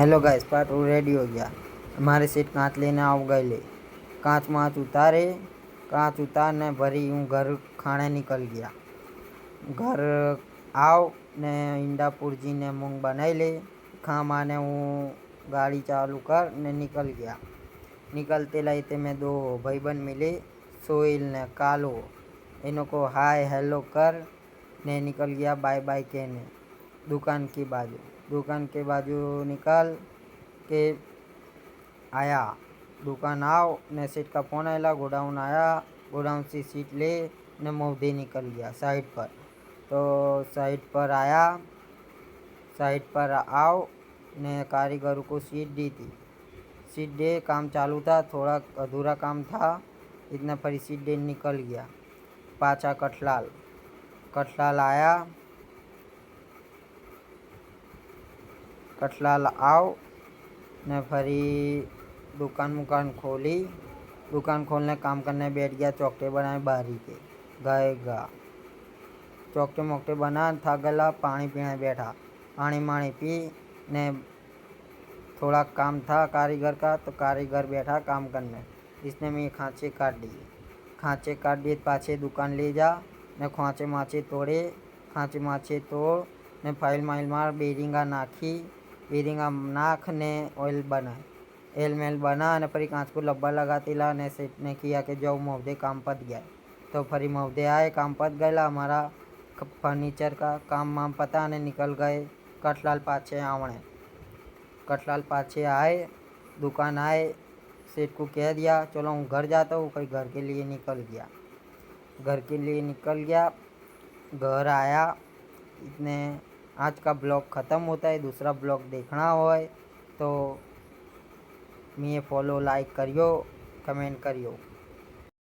Hello guys, part ready हो गया। हमारे सेठ कांच लेने आओ गए ले। कांच माच उतारे, कांच उतारने भरी हूँ घर खाने निकल गया। घर आओ ने ईंडा पुरजी ने मूंग बनाई ले। खा माने हूँ गाड़ी चालू कर ने निकल गया। निकलते लाइते में दो भाईबंद मिले, सोहेल ने कालो। इन्हों को हाय हेलो कर ने निकल गया बाय बाय कहने दुकान के बाजू निकल के आया। दुकान आओ ने सेठ का फ़ोन आया, गोडाउन आया। गोडाउन से सीट ले ने मौदे निकल गया साइड पर। तो साइड पर आया, साइड पर आओ ने कारीगरों को सीट दी थी। सीट दे काम चालू था, थोड़ा अधूरा काम था, इतना पर सीट दे निकल गया। पाचा कठलाल आया। कठलाल आओ ने फरी दुकान खोली। दुकान खोलने काम करने बैठ गया। चौकटे बनाए बारी के गाएगा। चौकटे मोकटे बना था गला, पानी पीने बैठा। पानी मानी पी ने थोड़ा काम था कारीगर का, तो कारीगर बैठा काम करने। इसने मैं खांचे काट दिए पाछे दुकान ले जा ने खांचे माचे तोड़े। खांचे माचे तोड़ ने फाइल माइल मार बेरिंगा नाख ने ऑयल बना ने फरी कांच को लब्बा लगाती ला ने सेठ ने किया कि जाओ मौदे काम पत गया। तो फरी मौदे आए, काम पत गया। हमारा फर्नीचर का काम वाम पता ने निकल गए। कठलाल पाछे आए, दुकान आए। सेठ को कह दिया चलो हूँ घर जाता हूँ। फिर घर के लिए निकल गया। घर आया। इतने आज का ब्लॉग ख़त्म होता है। दूसरा ब्लॉग देखना हो तो मैं फॉलो लाइक करियो, कमेंट करियो।